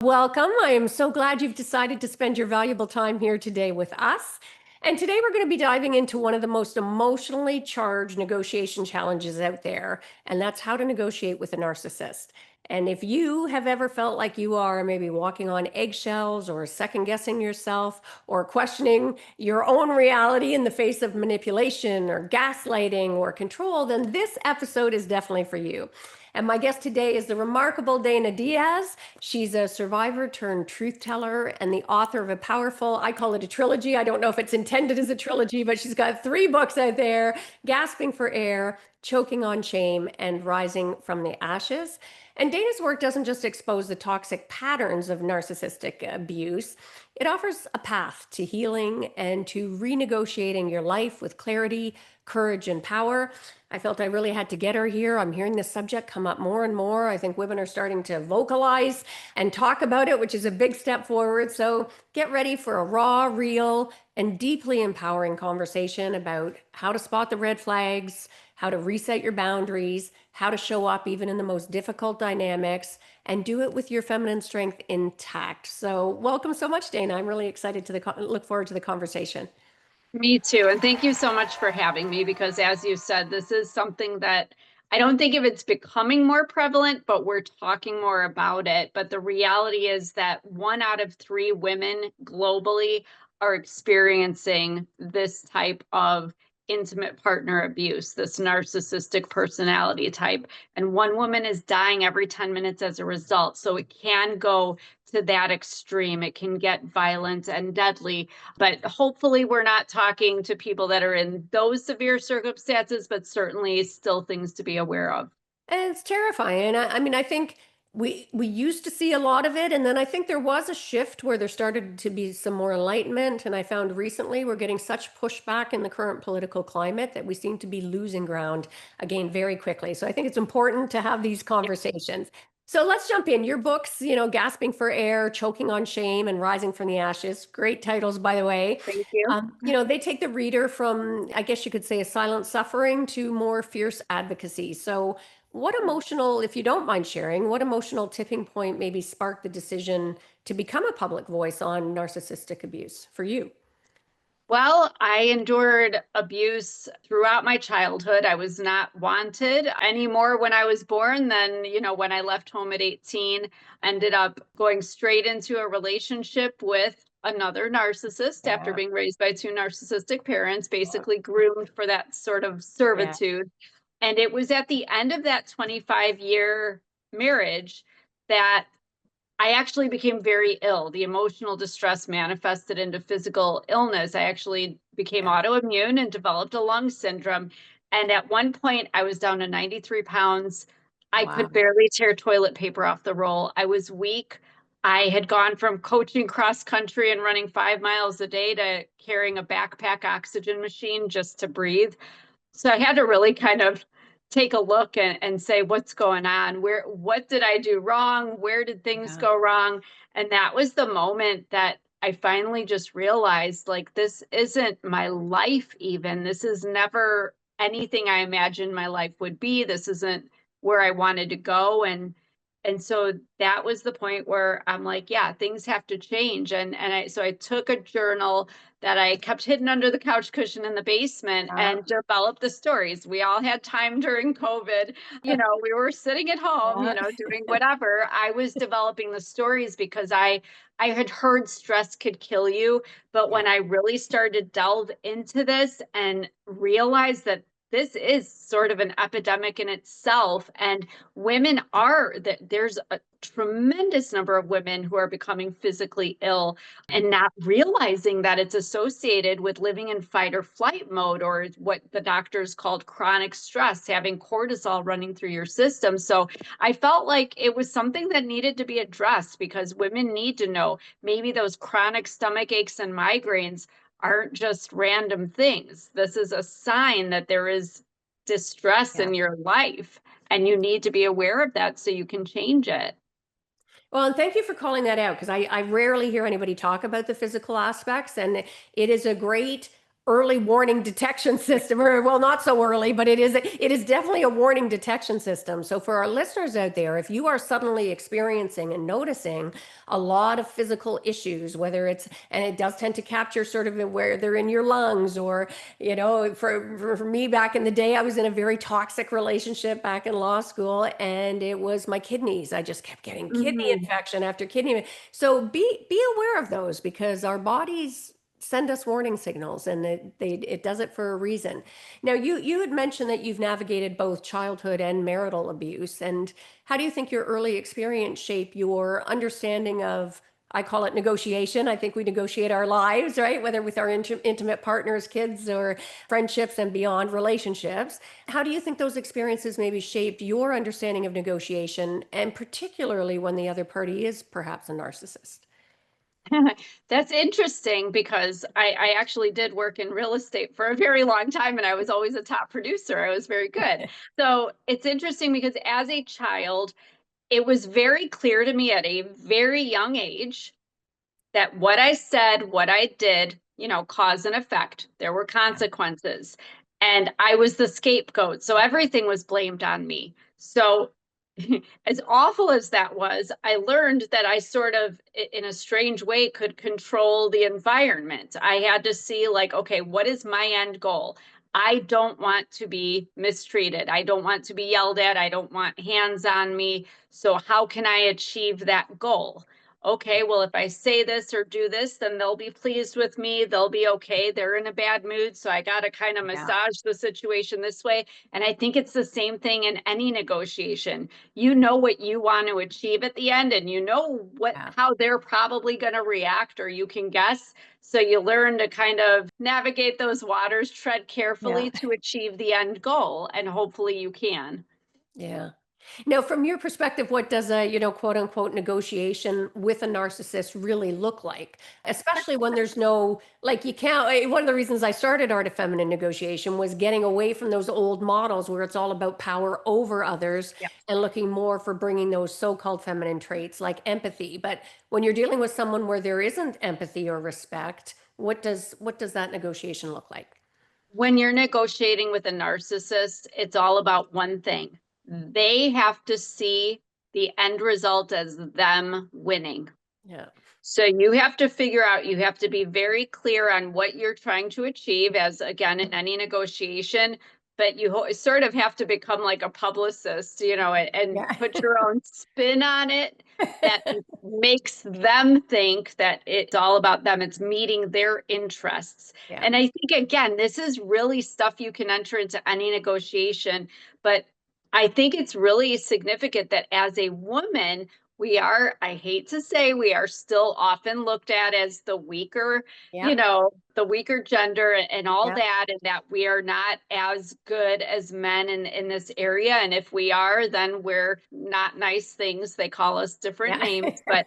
Welcome. I am so glad you've decided to spend your valuable time here today with us. And today we're going to be diving into one of the most emotionally charged negotiation challenges out there, and that's how to negotiate with a narcissist. And if you have ever felt like you are maybe walking on eggshells or second guessing yourself or questioning your own reality in the face of manipulation or gaslighting or control, then this episode is definitely for you. And my guest today is the remarkable Diaz. She's a survivor turned truth teller and the author of a powerful, I call it a trilogy. I don't know if it's intended as a trilogy, but she's got 3 books out there: Gasping for Air, Choking on Shame, and Rising from the Ashes. And Dana's work doesn't just expose the toxic patterns of narcissistic abuse, it offers a path to healing and to renegotiating your life with clarity, courage, and power. I felt I really had to get her here. I'm hearing this subject come up more and more. I think women are starting to vocalize and talk about it, which is a big step forward. So get ready for a raw, real, and deeply empowering conversation about how to spot the red flags, how to reset your boundaries, how to show up even in the most difficult dynamics, and do it with your feminine strength intact. So welcome so much, Dana. I'm really excited to look forward to the conversation. Me too. And thank you so much for having me because, as you said, this is something that I don't think if it's becoming more prevalent, but we're talking more about it. But the reality is that 1 out of 3 women globally are experiencing this type of intimate partner abuse, this narcissistic personality type. And 1 woman is dying every 10 minutes as a result. So it can go to that extreme. It can get violent and deadly. But hopefully, we're not talking to people that are in those severe circumstances, but certainly still things to be aware of. And it's terrifying. And I mean, I think we used to see a lot of it, and then I think there was a shift where there started to be some more enlightenment. And I found recently we're getting such pushback in the current political climate that we seem to be losing ground again very quickly. So I think it's important to have these conversations. So let's jump in. Your books, Gasping for Air, Choking on Shame, and Rising from the Ashes. Great titles, by the way. Thank you. They take the reader from, I guess you could say, a silent suffering to more fierce advocacy. So what emotional, if you don't mind sharing, what emotional tipping point maybe sparked the decision to become a public voice on narcissistic abuse for you? Well, I endured abuse throughout my childhood. I was not wanted anymore when I was born than, when I left home at 18, ended up going straight into a relationship with another narcissist after Yeah. being raised by 2 narcissistic parents, basically groomed for that sort of Yeah. servitude. And it was at the end of that 25-year marriage that I actually became very ill. The emotional distress manifested into physical illness. I actually became Yeah. autoimmune and developed a lung syndrome. And at one point, I was down to 93 pounds. I Wow. could barely tear toilet paper off the roll. I was weak. I had gone from coaching cross country and running 5 miles a day to carrying a backpack oxygen machine just to breathe. So I had to really kind of take a look and say, what's going on? What did I do wrong? Where did things Yeah. go wrong? And that was the moment that I finally just realized, like, this isn't my life, even. This is never anything I imagined my life would be. This isn't where I wanted to go. And so that was the point where I'm like, yeah, things have to change. So I took a journal that I kept hidden under the couch cushion in the basement Yeah. and developed the stories. We all had time during COVID. We were sitting at home, Yeah. doing whatever. I was developing the stories because I had heard stress could kill you. But Yeah. when I really started to delve into this and realized that this is sort of an epidemic in itself, and there's a tremendous number of women who are becoming physically ill and not realizing that it's associated with living in fight or flight mode, or what the doctors called chronic stress, having cortisol running through your system. So I felt like it was something that needed to be addressed because women need to know maybe those chronic stomach aches and migraines aren't just random things. This is a sign that there is distress Yeah. in your life, and you need to be aware of that so you can change it. Well, and thank you for calling that out because I rarely hear anybody talk about the physical aspects. And it is a great early warning detection system, or well, not so early, but it is definitely a warning detection system. So for our listeners out there, if you are suddenly experiencing and noticing a lot of physical issues, whether it's, and it does tend to capture sort of where they're in your lungs, or for me back in the day, I was in a very toxic relationship back in law school, and it was my kidneys. I just kept getting kidney Mhm. infection after kidney. So be aware of those, because our bodies send us warning signals, and it does it for a reason. Now, you had mentioned that you've navigated both childhood and marital abuse. And how do you think your early experience shaped your understanding of, I call it negotiation. I think we negotiate our lives, right? Whether with our intimate partners, kids, or friendships and beyond relationships. How do you think those experiences maybe shaped your understanding of negotiation, and particularly when the other party is perhaps a narcissist? That's interesting because I actually did work in real estate for a very long time and I was always a top producer. I was very good. So it's interesting because as a child, it was very clear to me at a very young age that what I said, what I did, cause and effect. There were consequences. And I was the scapegoat. So everything was blamed on me. So, as awful as that was, I learned that I sort of, in a strange way, could control the environment. I had to see, like, okay, what is my end goal? I don't want to be mistreated. I don't want to be yelled at. I don't want hands on me. So, how can I achieve that goal? Okay, well, if I say this or do this, then they'll be pleased with me. They'll be okay. They're in a bad mood. So I got to kind of Yeah, massage the situation this way. And I think it's the same thing in any negotiation. You know what you want to achieve at the end, and you know yeah, how they're probably going to react, or you can guess. So you learn to kind of navigate those waters, tread yeah, carefully to achieve the end goal, and hopefully you can. yeah. Now, from your perspective, what does a, quote unquote negotiation with a narcissist really look like? Especially when there's no, like, you can't, one of the reasons I started Art of Feminine Negotiation was getting away from those old models where it's all about power over others, and looking more for bringing those so-called feminine traits like empathy. But when you're dealing with someone where there isn't empathy or respect, what does that negotiation look like? When you're negotiating with a narcissist, it's all about one thing. They have to see the end result as them winning. Yeah, So you have to figure out, you have to be very clear on what you're trying to achieve, as again, in any negotiation, but you sort of have to become like a publicist, and yeah, put your own spin on it that makes them think that it's all about them. It's meeting their interests. yeah, And I think, again, this is really stuff you can enter into any negotiation, but I think it's really significant that as a woman, we are, I hate to say, we are still often looked at as the weaker, yeah, the weaker gender and all yeah, that, and that we are not as good as men in this area. And if we are, then we're not nice things. They call us different yeah. names, but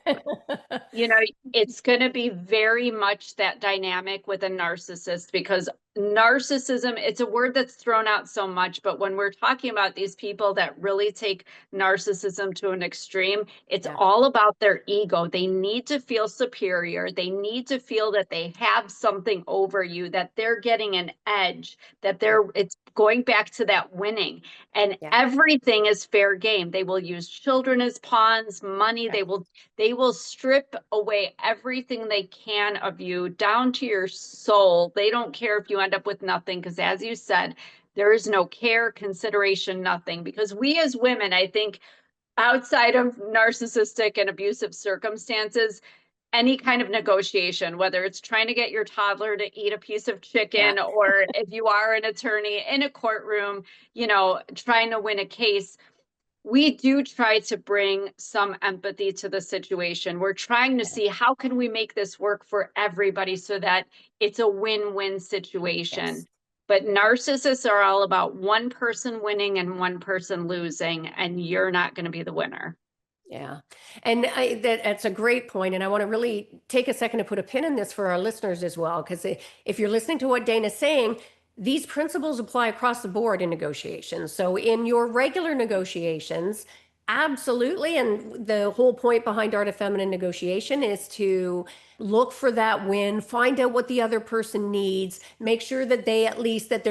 you know, it's going to be very much that dynamic with a narcissist, because narcissism, it's a word that's thrown out so much, but when we're talking about these people that really take narcissism to an extreme, it's Yeah, all about their ego. They need to feel superior. They need to feel that they have something over you, that they're getting an edge, that yeah, it's going back to that winning. And yeah, everything is fair game. They will use children as pawns, money. yeah, They will strip away everything they can of you, down to your soul. They don't care if you end up with nothing, because, as you said, there is no care, consideration, nothing. Because we as women, I think, outside of narcissistic and abusive circumstances, any kind of negotiation, whether it's trying to get your toddler to eat a piece of yeah, chicken, or if you are an attorney in a courtroom, trying to win a case, we do try to bring some empathy to the situation. We're trying to see, how can we make this work for everybody so that it's a win-win yes. situation. But narcissists are all about one person winning and one person losing, and you're not going to be the winner. Yeah. And that's a great point. And I want to really take a second to put a pin in this for our listeners as well. Because if you're listening to what Dana's saying, these principles apply across the board in negotiations. So in your regular negotiations, Absolutely. And the whole point behind art of feminine negotiation is to look for that win, find out what the other person needs, make sure that they at least that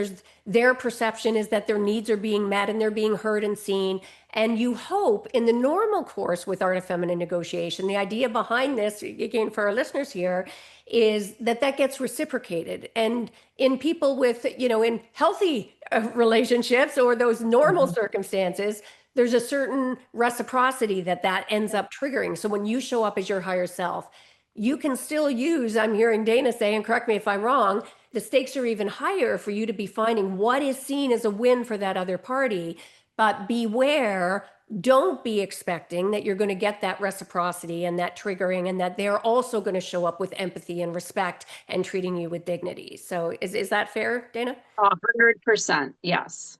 their perception is that their needs are being met and they're being heard and seen. And you hope in the normal course with art of feminine negotiation, the idea behind this, again, for our listeners here, is that that gets reciprocated. And in people with, in healthy relationships or those normal Mhm. circumstances, there's a certain reciprocity that ends up triggering. So when you show up as your higher self, you can still use, I'm hearing Dana say, and correct me if I'm wrong, the stakes are even higher for you to be finding what is seen as a win for that other party. But beware, don't be expecting that you're going to get that reciprocity and that triggering, and that they're also going to show up with empathy and respect and treating you with dignity. So is that fair, Dana? 100%. Yes.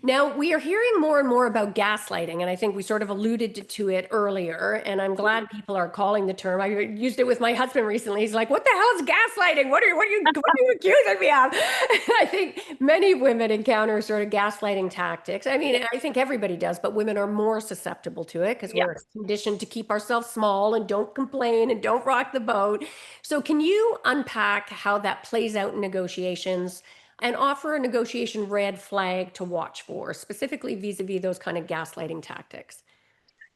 Now, we are hearing more and more about gaslighting, and I think we sort of alluded to it earlier, and I'm glad people are calling the term. I used it with my husband recently. He's like, "What the hell is gaslighting? What are you accusing me of?" I think many women encounter sort of gaslighting tactics. I mean, I think everybody does, but women are more susceptible to it because we're Yes. conditioned to keep ourselves small and don't complain and don't rock the boat. So, can you unpack how that plays out in negotiations? And offer a negotiation red flag to watch for, specifically vis-a-vis those kind of gaslighting tactics.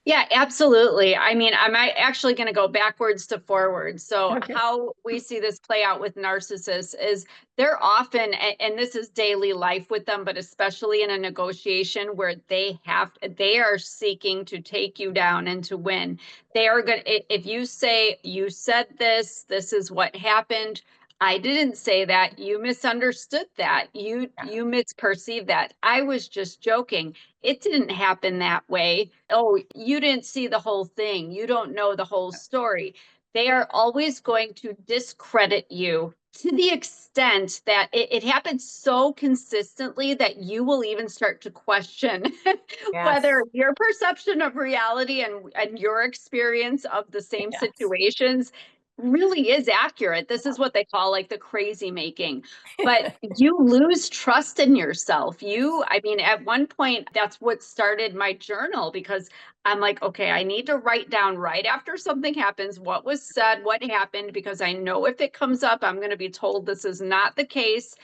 Yeah, absolutely. I mean, I'm actually going to go backwards to forwards. So, Okay. how we see this play out with narcissists is they're often, and this is daily life with them, but especially in a negotiation where they are seeking to take you down and to win. They are going to, if you say, you said this is what happened. I didn't say that. You misunderstood that. You misperceived that. I was just joking. It didn't happen that way. Oh, you didn't see the whole thing. You don't know the whole story. They are always going to discredit you to the extent that it happens so consistently that you will even start to question Yes. whether your perception of reality and your experience of the same Yes. situations really is accurate. This is what they call like the crazy making. But you lose trust in yourself. I mean, at one point, that's what started my journal because I'm like, okay, I need to write down right after something happens what was said, what happened, because I know if it comes up, I'm going to be told this is not the case.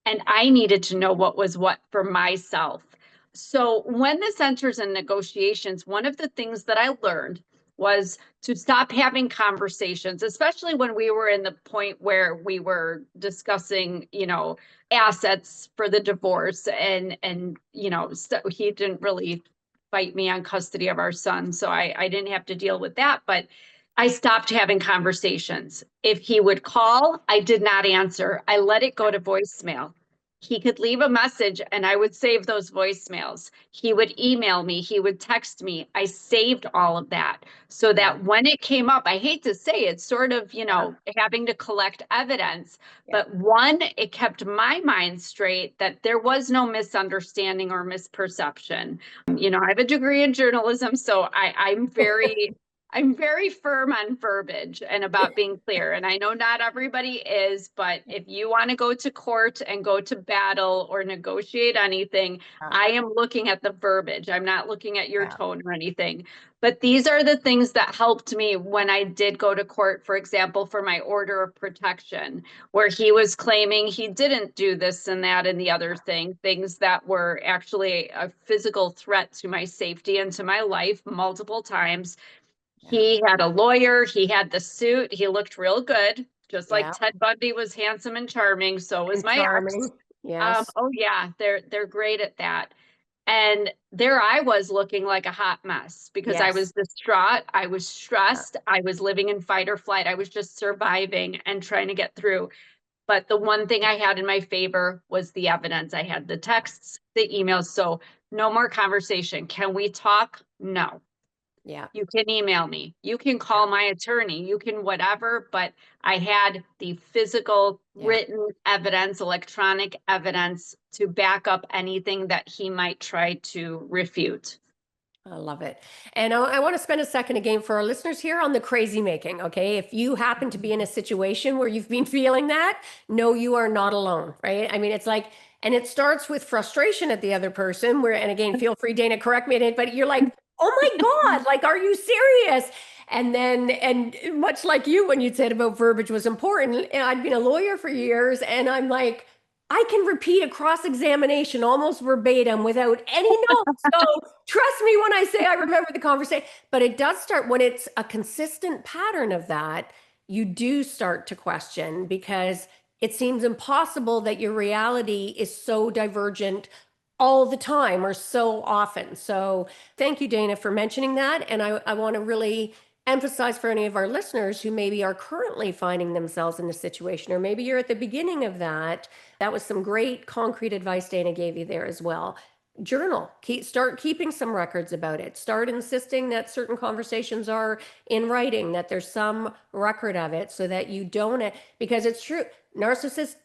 And I needed to know what was what for myself. So when this enters in negotiations, one of the things that I learned was to stop having conversations, especially when we were in the point where we were discussing, assets for the divorce and he didn't really fight me on custody of our son. So I didn't have to deal with that. But I stopped having conversations. If he would call, I did not answer. I let it go to voicemail. He could leave a message and I would save those voicemails. He would email me, he would text me. I saved all of that so Yeah. that when it came up, I hate to say it's sort of, Yeah. having to collect evidence, Yeah. but one, it kept my mind straight that there was no misunderstanding or misperception. I have a degree in journalism, so I'm very firm on verbiage and about being clear. And I know not everybody is, but if you want to go to court and go to battle or negotiate anything, Yeah. I am looking at the verbiage. I'm not looking at your Yeah. tone or anything. But these are the things that helped me when I did go to court, for example, for my order of protection, where he was claiming he didn't do this and that and the other thing, things that were actually a physical threat to my safety and to my life multiple times. Yeah. He had a lawyer, he had the suit, he looked real good, just like Yeah. Ted Bundy was handsome and charming, so was And my charming. ex. Yes. Oh yeah, they're great at that. And there I was looking like a hot mess because I Yes. was distraught, I was Yeah. stressed, I was living in fight or flight, I was just surviving and trying to get through. But the one thing I had in my favor was the evidence. I had the texts, the emails, so no more conversation. Can we talk? No. Yeah. You can email me. You can Yeah. call my attorney. You can whatever, but I had the physical Yeah. written evidence, electronic evidence to back up anything that he might try to refute. I love it. And I want to spend a second again for our listeners here on the crazy making. Okay. If you happen to be in a situation where you've been feeling that, no, you are not alone. Right. I mean, it's like, and it starts with frustration at the other person, where, and again, feel free, Dana, correct me, but you're like, oh my God, like, are you serious? And then, and much like you, when you said about verbiage was important, and I'd been a lawyer for years, and I'm like, I can repeat a cross-examination almost verbatim without any notes. So trust me when I say I remember the conversation. But it does start when it's a consistent pattern of that, you do start to question because it seems impossible that your reality is so divergent all the time or so often. So thank you, Dana, for mentioning that. And I want to really emphasize for any of our listeners who maybe are currently finding themselves in a situation, or maybe you're at the beginning of that. That was some great concrete advice Dana gave you there as well. Journal, start keeping some records about it. Start insisting that certain conversations are in writing, that there's some record of it so that you don't, because it's true. Narcissists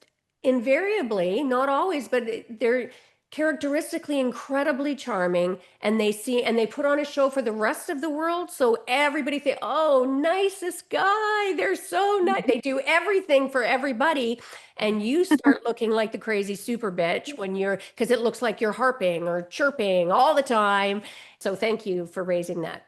invariably, not always, but they're characteristically incredibly charming, and they put on a show for the rest of the world, so everybody think, oh, nicest guy, they're so nice, they do everything for everybody, and you start looking like the crazy super bitch when you're, because it looks like you're harping or chirping all the time. So thank you for raising that.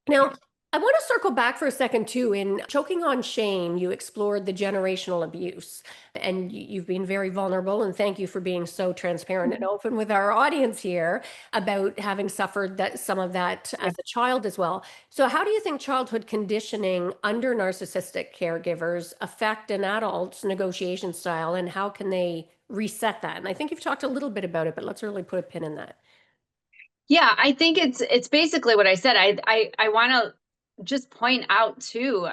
Now, I want to circle back for a second too. In Choking on Shame, you explored the generational abuse, and you've been very vulnerable. And thank you for being so transparent and open with our audience here about having suffered some of that as a child as well. So, how do you think childhood conditioning under narcissistic caregivers affect an adult's negotiation style, and how can they reset that? And I think you've talked a little bit about it, but let's really put a pin in that. Yeah, I think it's basically what I said. I want to just point out too,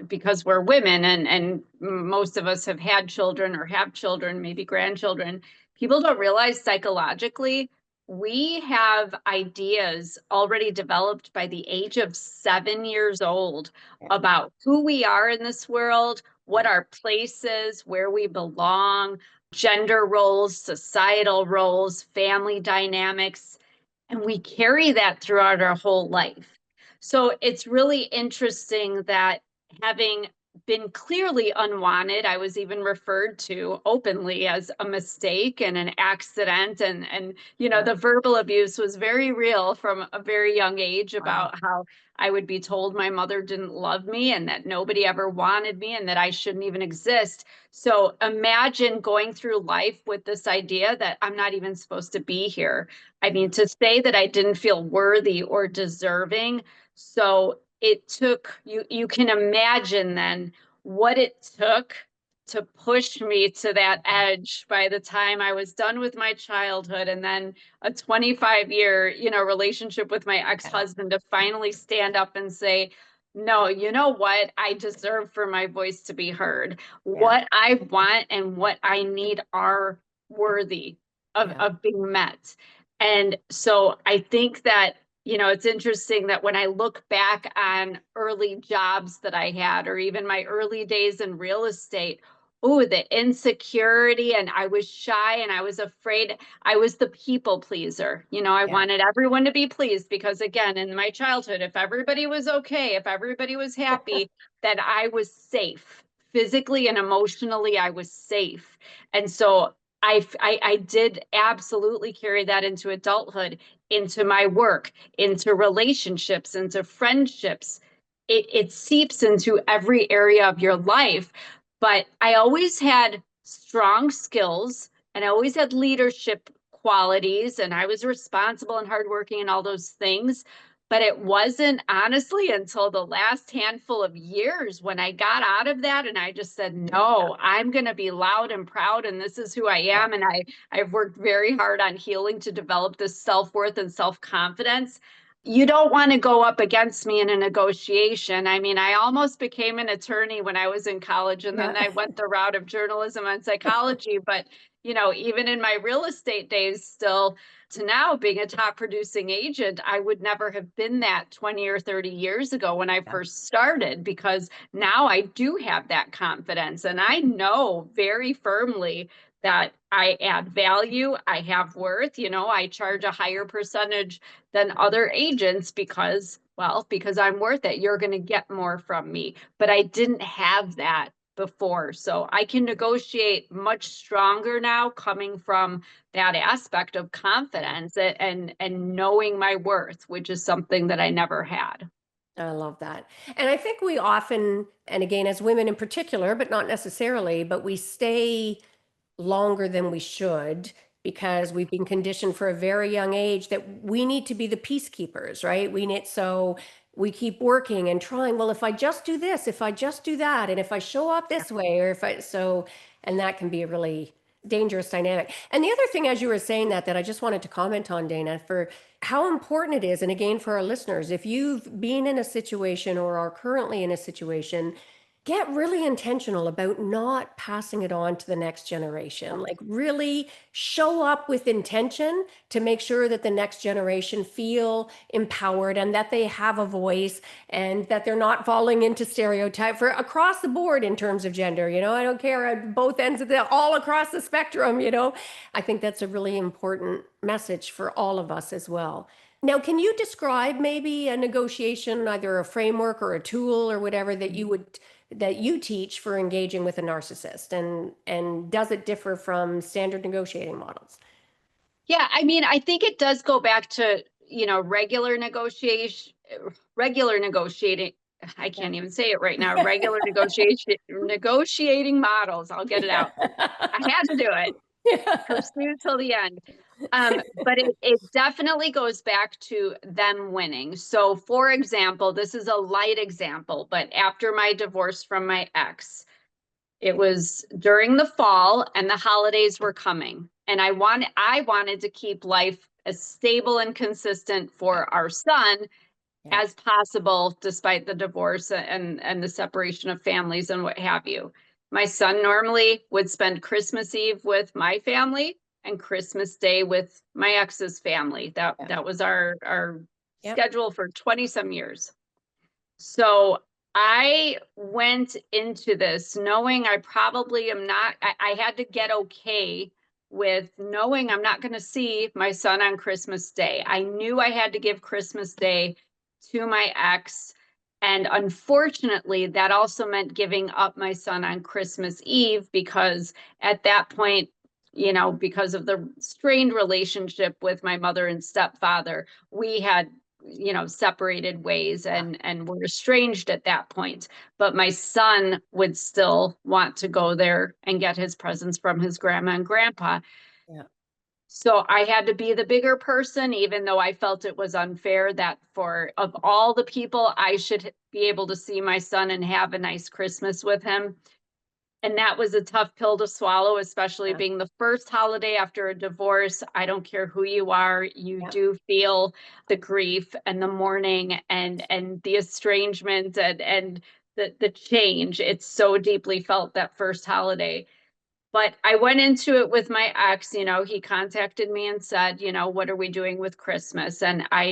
because we're women and most of us have had children or have children, maybe grandchildren. People don't realize psychologically we have ideas already developed by the age of 7 years old about who we are in this world, what our place is, where we belong, gender roles, societal roles, family dynamics, and we carry that throughout our whole life. So it's really interesting that having been clearly unwanted, I was even referred to openly as a mistake and an accident. And Yeah. the verbal abuse was very real from a very young age Wow. about how I would be told my mother didn't love me and that nobody ever wanted me and that I shouldn't even exist. So imagine going through life with this idea that I'm not even supposed to be here. I mean, to say that I didn't feel worthy or deserving. So it took, you can imagine then what it took to push me to that edge by the time I was done with my childhood, and then a 25-year, relationship with my Yeah. ex-husband, to finally stand up and say, no, you know what? I deserve for my voice to be heard. Yeah. What I want and what I need are worthy of, Yeah. of being met. And so I think that, it's interesting that when I look back on early jobs that I had, or even my early days in real estate, oh, the insecurity, and I was shy and I was afraid. I was the people pleaser. I Yeah. wanted everyone to be pleased because, again, in my childhood, if everybody was okay, if everybody was happy, then I was safe. Physically and emotionally, I was safe. And so I did absolutely carry that into adulthood, into my work, into relationships, into friendships. It seeps into every area of your life. But I always had strong skills and I always had leadership qualities, and I was responsible and hardworking and all those things. But it wasn't honestly until the last handful of years when I got out of that and I just said, no, I'm going to be loud and proud. And this is who I Yeah. am. And I've worked very hard on healing to develop this self-worth and self-confidence. You don't want to go up against me in a negotiation. I mean, I almost became an attorney when I was in college, and then Yeah. I went the route of journalism and psychology. But, even in my real estate days, still to now being a top producing agent, I would never have been that 20 or 30 years ago when I Yeah. first started, because now I do have that confidence and I know very firmly that I add value, I have worth, I charge a higher percentage than other agents because I'm worth it. You're going to get more from me. But I didn't have that before. So I can negotiate much stronger now, coming from that aspect of confidence and knowing my worth, which is something that I never had. I love that. And I think we often, and again, as women in particular, but not necessarily, but we stay longer than we should because we've been conditioned for a very young age that we need to be the peacekeepers, right? We need, so we keep working and trying, well, if I just do this, if I just do that, and if I show up this way, or if I, so, and that can be a really dangerous dynamic. And the other thing, as you were saying that I just wanted to comment on, Dana, for how important it is, and again, for our listeners, if you've been in a situation or are currently in a situation, get really intentional about not passing it on to the next generation. Like really show up with intention to make sure that the next generation feel empowered and that they have a voice and that they're not falling into stereotype for across the board in terms of gender. You know, I don't care at both ends of the, all across the spectrum, you know. I think that's a really important message for all of us as well. Now, can you describe maybe a negotiation, either a framework or a tool or whatever that you would that you teach for engaging with a narcissist, and does it differ from standard negotiating models? Yeah, I mean, I think it does go back to, regular negotiating. I Yeah. can't even say it right now. Regular negotiating models. I'll get it out. I had to do it. Yeah. Pursue till the end. But it definitely goes back to them winning. So, for example, this is a light example, but after my divorce from my ex, it was during the fall and the holidays were coming. And I wanted to keep life as stable and consistent for our son Yeah. as possible, despite the divorce and the separation of families and what have you. My son normally would spend Christmas Eve with my family and Christmas Day with my ex's family. That Yeah. that was our Yep. schedule for 20 some years. So I went into this knowing I probably am not, I had to get okay with knowing I'm not going to see my son on Christmas Day. I knew I had to give Christmas Day to my ex. And unfortunately, that also meant giving up my son on Christmas Eve, because at that point, because of the strained relationship with my mother and stepfather, we had separated ways Yeah. and were estranged at that point. But my son would still want to go there and get his presents from his grandma and grandpa. Yeah. So I had to be the bigger person, even though I felt it was unfair that for of all the people, I should be able to see my son and have a nice Christmas with him. And that was a tough pill to swallow, especially Yeah. being the first holiday after a divorce. I don't care who you are, you Yeah. do feel the grief and the mourning and the estrangement and the change. It's so deeply felt that first holiday. But I went into it with my ex, he contacted me and said, what are we doing with Christmas? And I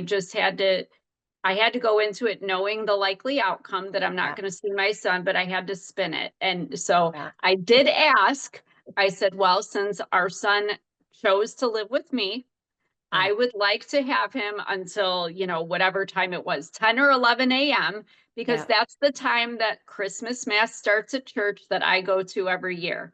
had to go into it knowing the likely outcome that I'm not Yeah. going to see my son, but I had to spin it. And so Yeah. I did ask, I said, well, since our son chose to live with me, Yeah. I would like to have him until, whatever time it was, 10 or 11 a.m., because Yeah. that's the time that Christmas Mass starts at church that I go to every year.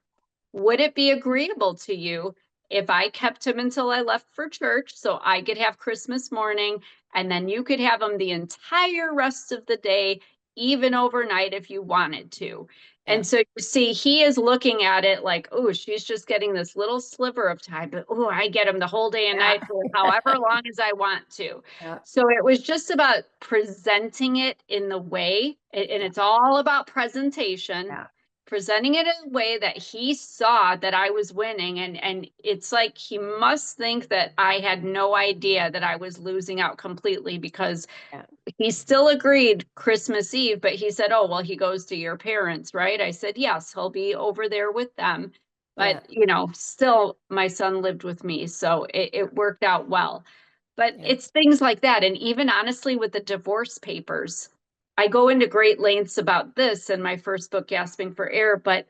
Would it be agreeable to you if I kept him until I left for church so I could have Christmas morning, and then you could have him the entire rest of the day, even overnight if you wanted to? Yeah. And so you see, he is looking at it like, oh, she's just getting this little sliver of time, but oh, I get him the whole day and Yeah. night for however long as I want to. Yeah. So it was just about presenting it in the way, and Yeah. it's all about presentation, Yeah. presenting it in a way that he saw that I was winning. And it's like he must think that I had no idea that I was losing out completely, because Yeah. he still agreed Christmas Eve, but he said, oh, well, he goes to your parents, right? I said, yes, he'll be over there with them. Yeah. But, still my son lived with me. So it worked out well. But Yeah. it's things like that. And even honestly, with the divorce papers, I go into great lengths about this in my first book, Gasping for Air. But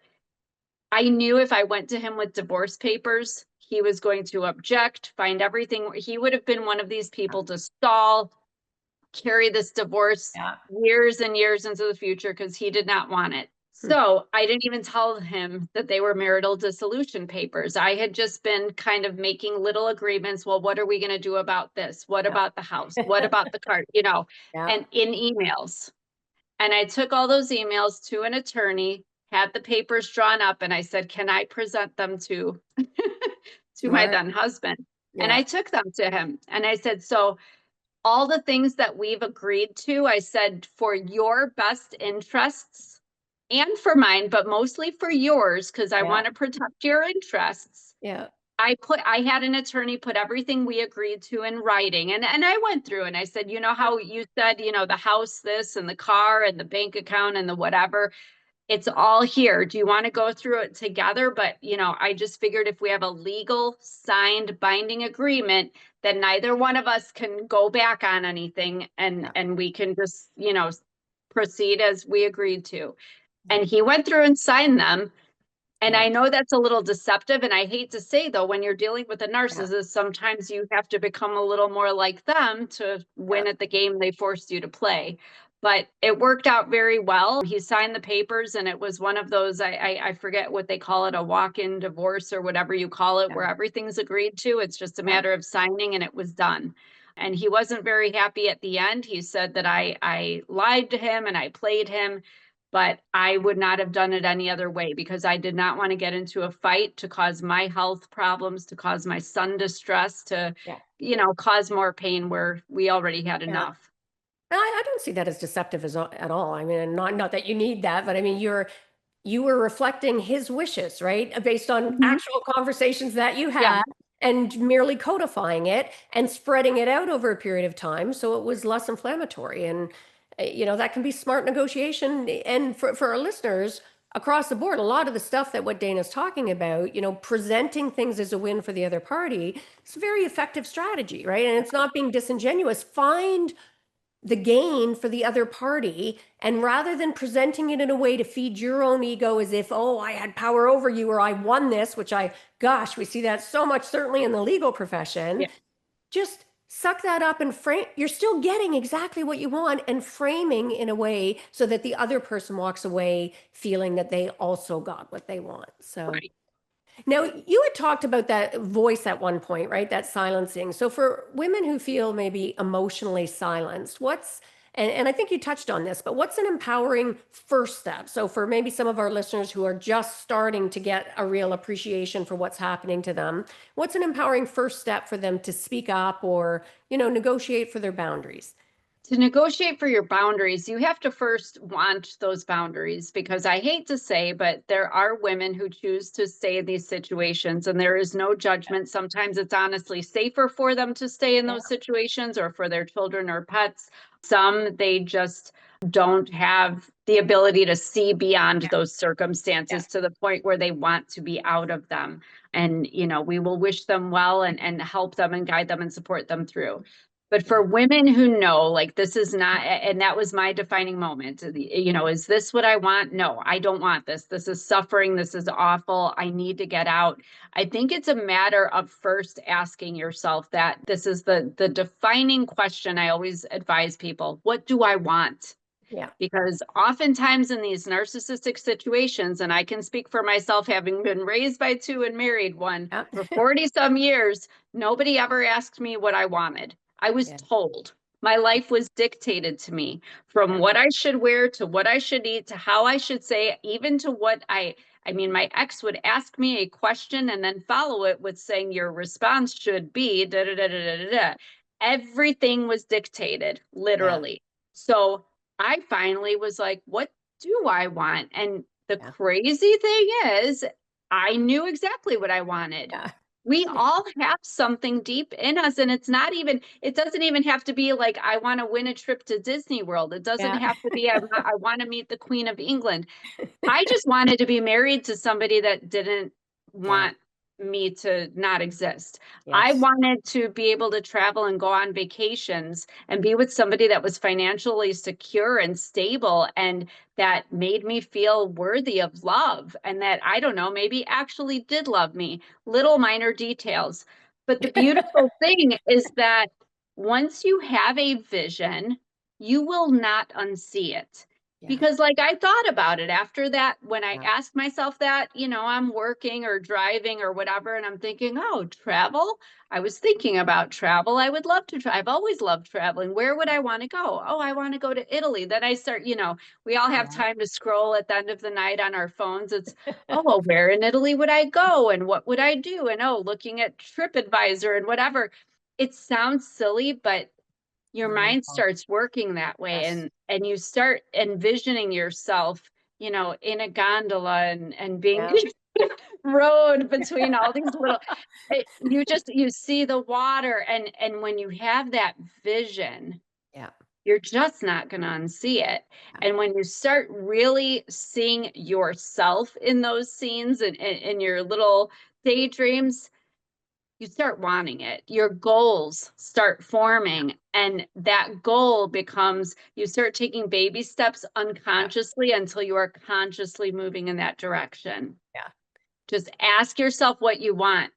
I knew if I went to him with divorce papers, he was going to object, find everything. He would have been one of these people to stall, carry this divorce Yeah. years and years into the future because he did not want it. So I didn't even tell him that they were marital dissolution papers. I had just been kind of making little agreements. Well, what are we going to do about this? What Yeah. about the house? What about the car? You know, Yeah. and in emails. And I took all those emails to an attorney, had the papers drawn up, and I said, can I present them to to my Smart. then husband? And Yeah. I took them to him and I said, so all the things that we've agreed to, I said, for your best interests and for mine, but mostly for yours, because I Yeah. want to protect your interests. Yeah. I had an attorney put everything we agreed to in writing. And I went through and I said, you know how you said, you know, the house, this and the car and the bank account and the whatever, it's all here. Do you want to go through it together? But, you know, I just figured if we have a legal signed binding agreement, then neither one of us can go back on anything Yeah. and we can just, you know, proceed as we agreed to. Yeah. And he went through and signed them. And Yeah. I know that's a little deceptive. And I hate to say, though, when you're dealing with a Yeah. narcissist, sometimes you have to become a little more like them to Yeah. win at the game they forced you to play. But it worked out very well. He signed the papers, and it was one of those, I forget what they call it, a walk-in divorce or whatever you call it, Yeah. where everything's agreed to. It's just a Yeah. matter of signing, and it was done. And he wasn't very happy at the end. He said that I lied to him and I played him, but I would not have done it any other way because I did not want to get into a fight to cause my health problems, to cause my son distress, to, Yeah. you know, cause more pain where we already had Yeah. enough. I don't see that as deceptive at all. I mean, not that you need that, but I mean, you were reflecting his wishes, right? Based on Mhm. actual conversations that you Yeah, had and merely codifying it and spreading it out over a period of time so it was less inflammatory. And, that can be smart negotiation. And for our listeners across the board, a lot of the stuff that what Dana's talking about, presenting things as a win for the other party, it's a very effective strategy, right? And it's not being disingenuous. Find the gain for the other party. And rather than presenting it in a way to feed your own ego as if, oh, I had power over you or I won this, which gosh, we see that so much, certainly in the legal profession, yeah, just suck that up and frame. You're still getting exactly what you want and framing in a way so that the other person walks away feeling that they also got what they want. So. right. Now, you had talked about that voice at one point, right? That silencing. So for women who feel maybe emotionally silenced, and I think you touched on this, but what's an empowering first step? So for maybe some of our listeners who are just starting to get a real appreciation for what's happening to them, what's an empowering first step for them to speak up or, negotiate for their boundaries? To negotiate for your boundaries, you have to first want those boundaries because I hate to say, but there are women who choose to stay in these situations and there is no judgment. Sometimes it's honestly safer for them to stay in Yeah, those situations or for their children or pets. Some they just don't have the ability to see beyond yeah, those yeah, circumstances to the point where they want to be out of them. And, we will wish them well and help them and guide them and support them through. But yeah, for women who know, like, this is not, and that was my defining moment, is this what I want? No, I don't want this. This is suffering. This is awful. I need to get out. I think it's a matter of first asking yourself that. This is the defining question I always advise people. What do I want? yeah, Because oftentimes in these narcissistic situations, and I can speak for myself, having been raised by two and married one yeah, for 40 some years, nobody ever asked me what I wanted. I was yeah, told. My life was dictated to me from yeah, what I should wear to what I should eat to how I should say, even to what I mean, my ex would ask me a question and then follow it with saying, your response should be da da da da da da. Everything was dictated, yeah, literally. So I finally was like, what do I want? And the yeah, crazy thing is, I knew exactly what I wanted. yeah, We all have something deep in us, and it doesn't even have to be like, I want to win a trip to Disney World. It doesn't yeah, have to be, I want to meet the Queen of England. I just wanted to be married to somebody that didn't yeah, want me to not exist. I yes, wanted to be able to travel and go on vacations and be with somebody that was financially secure and stable and that made me feel worthy of love and that, I don't know, maybe actually did love me. Little minor details. But the beautiful thing is that once you have a vision, you will not unsee it. Yeah. Because like I thought about it after that, when I Yeah. asked myself that, I'm working or driving or whatever, and I'm thinking, oh, travel. I was thinking about travel. I would love to try. I've always loved traveling. Where would I want to go? Oh, I want to go to Italy. Then I start, we all have Yeah. time to scroll at the end of the night on our phones. It's, oh, well, where in Italy would I go? And what would I do? And oh, looking at TripAdvisor and whatever. It sounds silly, but your mind No. starts working that way, Yes. and you start envisioning yourself, in a gondola and being Yeah. rowed between all these little you see the water, and when you have that vision, Yeah. you're just not going to unsee it. Yeah. And when you start really seeing yourself in those scenes and in your little daydreams, you start wanting it. Your goals start forming, and that goal becomes, you start taking baby steps Yeah. unconsciously until you are consciously moving in that direction. Yeah. Just ask yourself what you want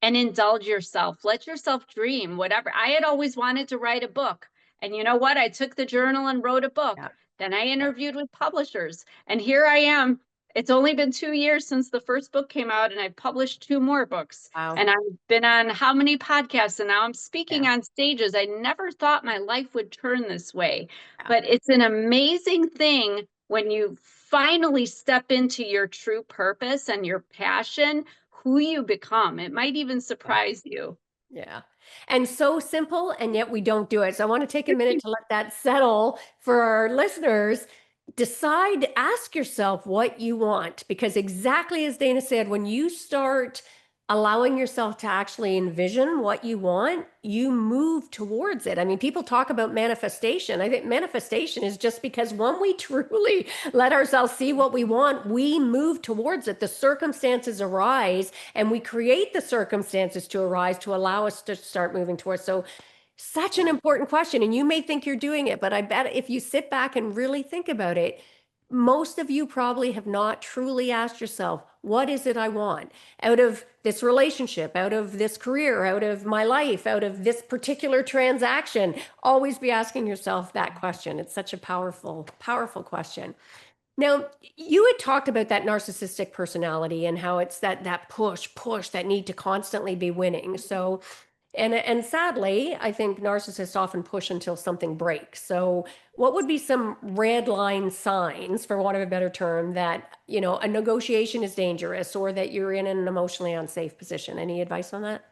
and indulge yourself. Let yourself dream, whatever. I had always wanted to write a book. And you know what? I took the journal and wrote a book. Yeah. Then I Yeah. interviewed with publishers. And here I am. It's only been 2 years since the first book came out, and I've published two more books. Wow. And I've been on how many podcasts, and now I'm speaking Yeah. on stages. I never thought my life would turn this way. Yeah. But it's an amazing thing when you finally step into your true purpose and your passion, who you become. It might even Yeah. surprise you. Yeah. And so simple, and yet we don't do it. So I want to take a minute to let that settle for our listeners. Decide, ask yourself what you want, because exactly as Dana said, when you start allowing yourself to actually envision what you want, you move towards it. I mean, people talk about manifestation. I think manifestation is just because when we truly let ourselves see what we want, we move towards it. The circumstances arise, and we create the circumstances to arise to allow us to start moving towards. So such an important question. And you may think you're doing it, but I bet if you sit back and really think about it, most of you probably have not truly asked yourself, what is it I want out of this relationship, out of this career, out of my life, out of this particular transaction? Always be asking yourself that question. It's such a powerful, powerful question. Now, you had talked about that narcissistic personality and how it's that push, that need to constantly be winning. So, and sadly, I think narcissists often push until something breaks. So, what would be some red line signs, for want of a better term, that, a negotiation is dangerous or that you're in an emotionally unsafe position? Any advice on that?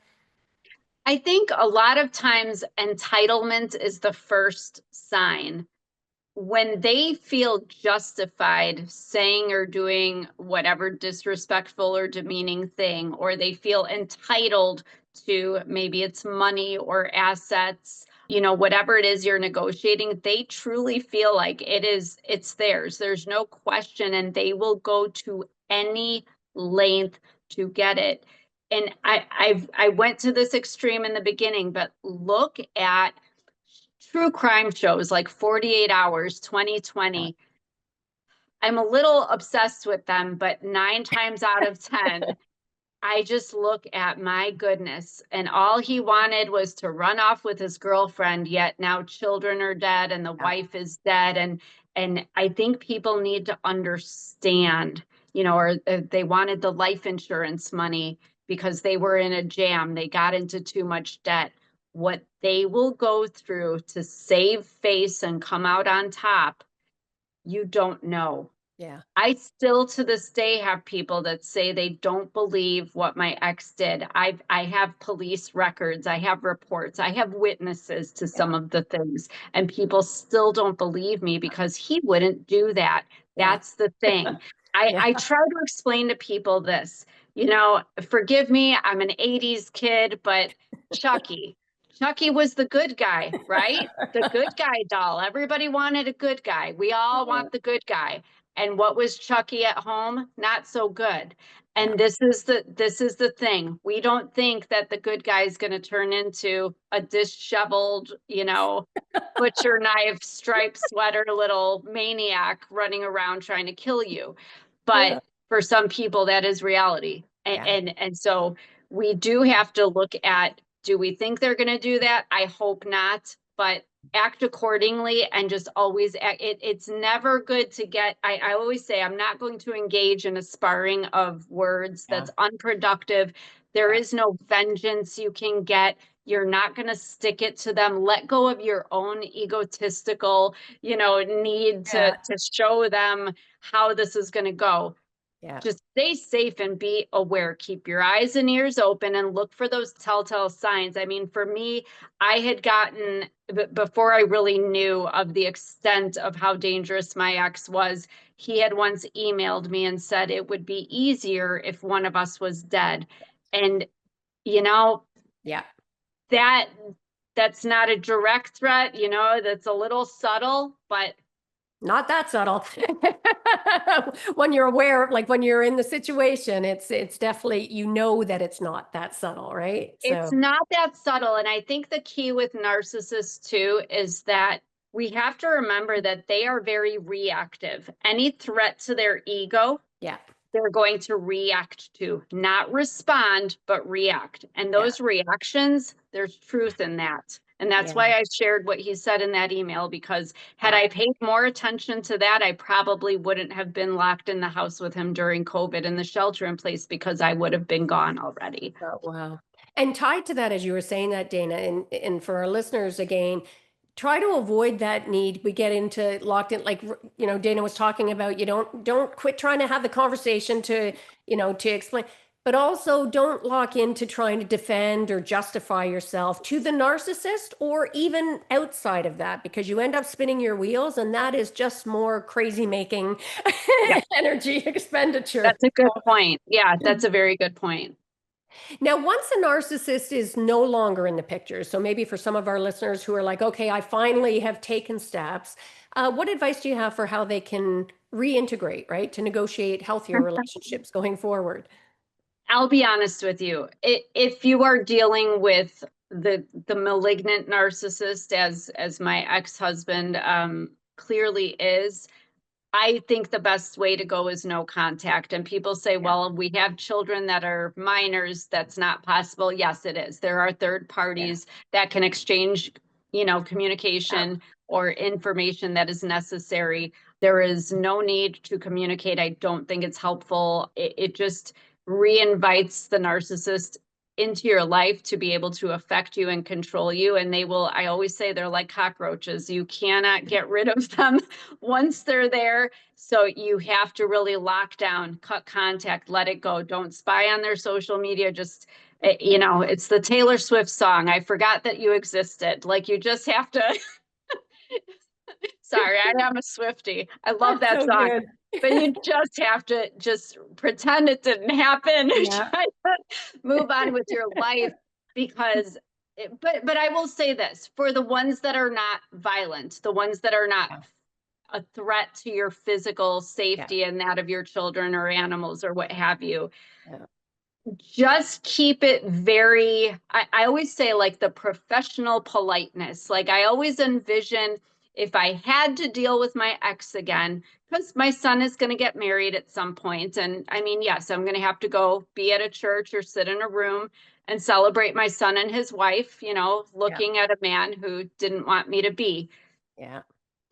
I think a lot of times entitlement is the first sign. When they feel justified saying or doing whatever disrespectful or demeaning thing, or they feel entitled to, maybe it's money or assets, whatever it is you're negotiating, they truly feel like it's theirs. There's no question, and they will go to any length to get it. And I went to this extreme in the beginning, but look at true crime shows like 48 Hours, Yeah. 2020. I'm a little obsessed with them, but 9 times out of 10, I just look at, my goodness. And all he wanted was to run off with his girlfriend, yet now children are dead and the Yeah. wife is dead. And I think people need to understand, or they wanted the life insurance money because they were in a jam. They got into too much debt. What they will go through to save face and come out on top, you don't know. Yeah. I still to this day have people that say they don't believe what my ex did. I have police records, I have reports, I have witnesses to Yeah. some of the things, and people still don't believe me because he wouldn't do that. Yeah. That's the thing. Yeah. I try to explain to people this, forgive me, I'm an 80s kid, but Chucky. Chucky was the good guy, right? The good guy doll. Everybody wanted a good guy. We all want the good guy. And what was Chucky at home? Not so good. Yeah. And this is the thing. We don't think that the good guy is going to turn into a disheveled, butcher knife, striped sweater, little maniac running around trying to kill you. Yeah. But for some people, that is reality. And Yeah. and so we do have to look at, do we think they're going to do that? I hope not. But act accordingly and just always act. It's never good to get, I always say, I'm not going to engage in a sparring of words Yeah. that's unproductive. There Yeah. is no vengeance you can get. You're not going to stick it to them. Let go of your own egotistical, need Yeah. to show them how this is going to go. Yeah. Just stay safe and be aware. Keep your eyes and ears open and look for those telltale signs. I mean, for me, I had gotten, before I really knew of the extent of how dangerous my ex was, he had once emailed me and said it would be easier if one of us was dead. And, you know, Yeah. that that's not a direct threat, that's a little subtle, but Not that subtle. When you're aware, like when you're in the situation, it's definitely, that it's not that subtle, right? it's So, not that subtle. And I think the key with narcissists too is that we have to remember that they are very reactive. Any threat to their ego, yeah. they're going to react to, not respond, but react. And Yeah. those reactions, there's truth in that. And that's Yeah. why I shared what he said in that email, because had Yeah. I paid more attention to that, I probably wouldn't have been locked in the house with him during COVID and the shelter in place, because I would have been gone already. Oh, wow. And tied to that, as you were saying that, Dana, and for our listeners again, try to avoid that need. We get into locked in, like, Dana was talking about, you don't quit trying to have the conversation to explain, but also don't lock into trying to defend or justify yourself to the narcissist or even outside of that, because you end up spinning your wheels, and that is just more crazy making energy expenditure. That's a good point. Yeah, that's a very good point. Now, once a narcissist is no longer in the picture, so maybe for some of our listeners who are like, okay, I finally have taken steps, what advice do you have for how they can reintegrate, right, to negotiate healthier relationships going forward? I'll be honest with you. If you are dealing with the malignant narcissist, as my ex-husband clearly is, I think the best way to go is no contact. And people say, Yeah. well, we have children that are minors. That's not possible. Yes, it is. There are third Yeah. parties that can exchange, Yeah. communication or information that is necessary. There is no need to communicate. I don't think it's helpful. It just reinvites the narcissist into your life to be able to affect you and control you. And they will, I always say, they're like cockroaches. You cannot get rid of them once they're there. So you have to really lock down, cut contact, let it go. Don't spy on their social media. Just, it's the Taylor Swift song. I forgot that you existed. Like, you just have to, sorry, I am a Swiftie. I love That's that so song. good. But you just have to just pretend it didn't happen. Yeah. Try to move on with your life, because but I will say this, for the ones that are not violent, the ones that are not Yeah. a threat to your physical Yeah. safety and that of your children or animals or what have you, Yeah. just keep it very, I always say, like, the professional politeness. Like, I always envision, if I had to deal with my ex again, because my son is going to get married at some point, and I mean, yes, I'm going to have to go be at a church or sit in a room and celebrate my son and his wife, Yeah. looking at a man who didn't want me to be. Yeah.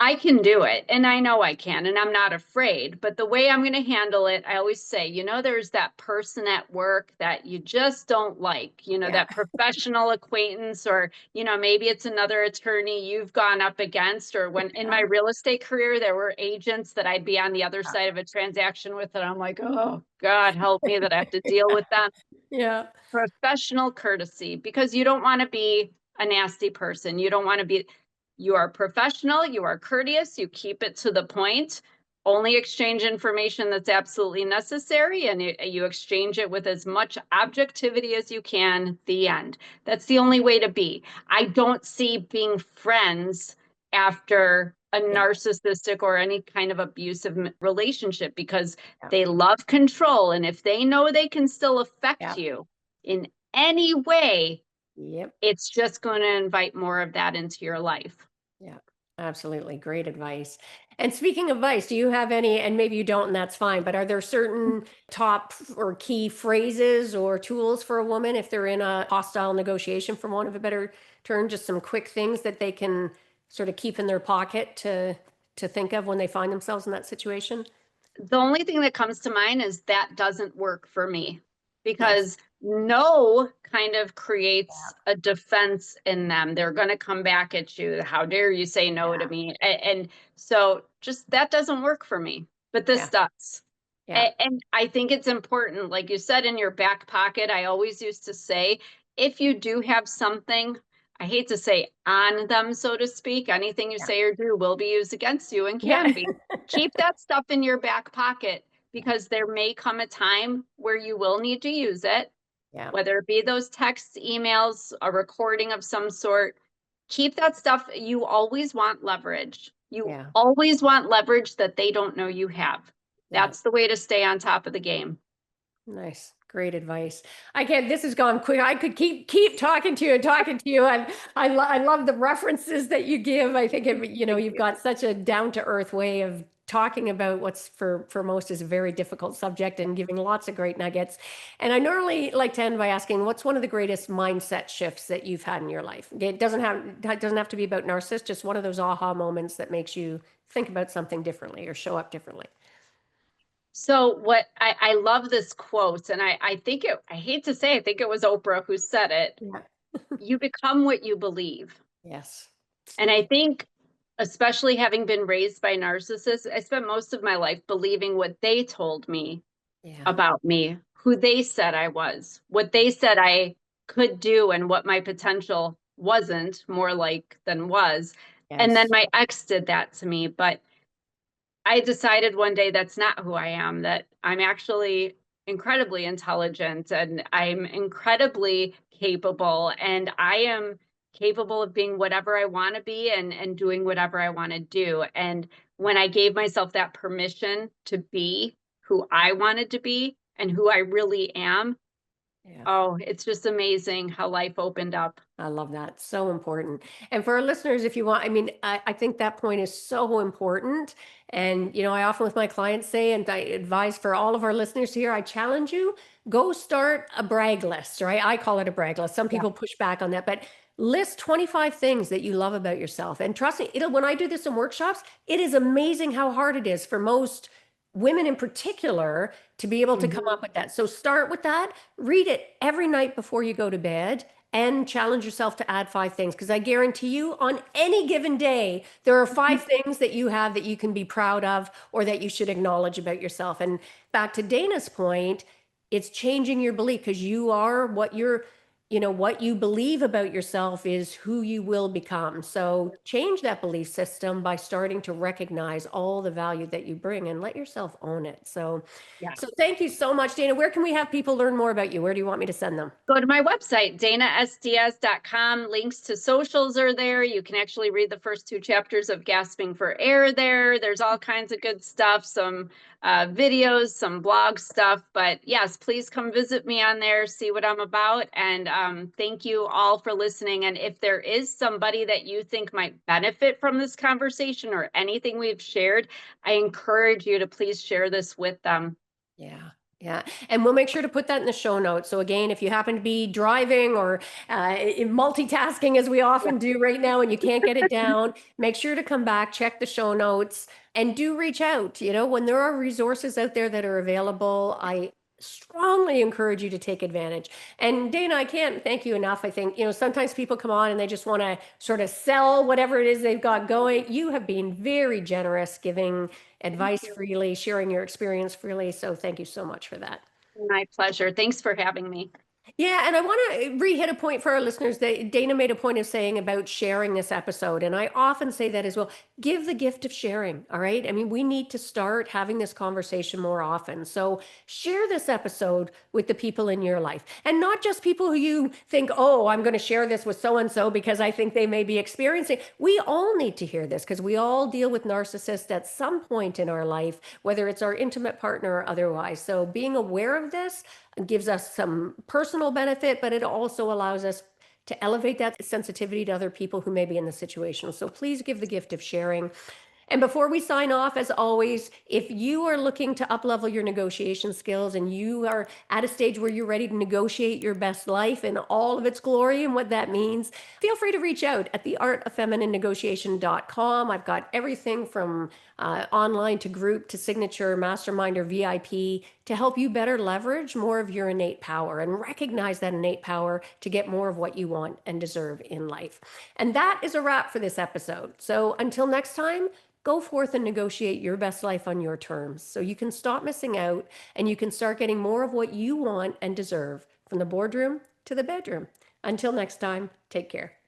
I can do it, and I know I can, and I'm not afraid. But the way I'm going to handle it, I always say, there's that person at work that you just don't like, Yeah. that professional acquaintance, or, maybe it's another attorney you've gone up against. Or when in my real estate career, there were agents that I'd be on the other side of a transaction with, and I'm like, oh, God, help me that I have to deal with them. Yeah. Professional courtesy, because you don't want to be a nasty person. You don't want to be, you are professional, you are courteous, you keep it to the point, only exchange information that's absolutely necessary, and you exchange it with as much objectivity as you can. The end. That's the only way to be. I don't see being friends after a Yeah. narcissistic or any kind of abusive relationship, because Yeah. they love control. And if they know they can still affect Yeah. you in any way, Yep. it's just going to invite more of that into your life. Yeah, absolutely. Great advice. And speaking of advice, do you have any, and maybe you don't, and that's fine, but are there certain top or key phrases or tools for a woman if they're in a hostile negotiation, for want of a better term, just some quick things that they can sort of keep in their pocket to think of when they find themselves in that situation? The only thing that comes to mind is that doesn't work for me, Yes. because no kind of creates a defense in them. They're going to come back at you. How dare you say no to Yeah. me? And so just that doesn't work for me, but this Yeah. does. Yeah. And I think it's important, like you said, in your back pocket. I always used to say, if you do have something, I hate to say on them, so to speak, anything you Yeah. say or do will be used against you and Yeah. can be. Keep that stuff in your back pocket, because there may come a time where you will need to use it, Yeah. whether it be those texts, emails, a recording of some sort. Keep that stuff. You always want leverage. You Yeah. always want leverage that they don't know you have. Yeah. That's the way to stay on top of the game. Nice. Great advice. I can't, this has gone quick. I could keep talking to you and talking to you. I love the references that you give. I think Thank you've you. got such a down to earth way of talking about what's for most is a very difficult subject and giving lots of great nuggets. And I normally like to end by asking, what's one of the greatest mindset shifts that you've had in your life? It doesn't have to be about narcissists, just one of those aha moments that makes you think about something differently or show up differently. So what I love this quote, and I think it, I hate to say, I think it was Oprah who said it. Yeah. You become what you believe. Yes. And I think, especially having been raised by narcissists, I spent most of my life believing what they told me Yeah. about me, who they said I was, what they said I could do, and what my potential wasn't, more like than was. And then Yes. my ex did that to me. But I decided one day that's not who I am, that I'm actually incredibly intelligent and I'm incredibly capable, and I am capable of being whatever I want to be, and doing whatever I want to do. And when I gave myself that permission to be who I wanted to be and who I really am, Yeah. oh, it's just amazing how life opened up. I love that. So important. And for our listeners, if you want, I mean, I think that point is so important. And, I often with my clients say, and I advise for all of our listeners here, I challenge you, go start a brag list, right? I call it a brag list. Some Yeah. people push back on that, but list 25 things that you love about yourself. And trust me, when I do this in workshops, it is amazing how hard it is for most women in particular to be able to come Mhm. up with that. So start with that, read it every night before you go to bed and challenge yourself to add 5 things, because I guarantee you on any given day there are 5 things that you have that you can be proud of or that you should acknowledge about yourself. And back to Dana's point, it's changing your belief, because you are what you believe about yourself is who you will become. So change that belief system by starting to recognize all the value that you bring and let yourself own it. Yeah. So thank you so much, Dana. Where can we have people learn more about you? Where do you want me to send them? Go to my website, danasdiaz.com. Links to socials are there. You can actually read the first 2 chapters of Gasping for Air there. There's all kinds of good stuff, some videos, some blog stuff. But yes, please come visit me on there, see what I'm about. And thank you all for listening. And if there is somebody that you think might benefit from this conversation or anything we've shared, I encourage you to please share this with them. Yeah. Yeah. And we'll make sure to put that in the show notes. So again, if you happen to be driving or multitasking as we Yeah. often do right now and you can't get it down, make sure to come back, check the show notes, and do reach out. When there are resources out there that are available, I strongly encourage you to take advantage. And Dana, I can't thank you enough. I think, sometimes people come on and they just want to sort of sell whatever it is they've got going. You have been very generous giving Thank advice you. freely, sharing your experience freely. So thank you so much for that. My pleasure. Thanks for having me. Yeah, and I want to re-hit a point for our listeners that Dana made a point of saying about sharing this episode. And I often say that as well. Give the gift of sharing. All right. I mean, we need to start having this conversation more often. So share this episode with the people in your life, and not just people who you think, oh, I'm going to share this with so and so because I think they may be experiencing. We all need to hear this because we all deal with narcissists at some point in our life, whether it's our intimate partner or otherwise. So being aware of this gives us some personal benefit, but it also allows us to elevate that sensitivity to other people who may be in the situation. So please give the gift of sharing. And before we sign off, as always, if you are looking to uplevel your negotiation skills and you are at a stage where you're ready to negotiate your best life in all of its glory and what that means, feel free to reach out at theartoffemininenegotiation.com. I've got everything from online to group to signature, mastermind, or VIP to help you better leverage more of your innate power and recognize that innate power to get more of what you want and deserve in life. And that is a wrap for this episode. So until next time, go forth and negotiate your best life on your terms so you can stop missing out and you can start getting more of what you want and deserve from the boardroom to the bedroom. Until next time, take care.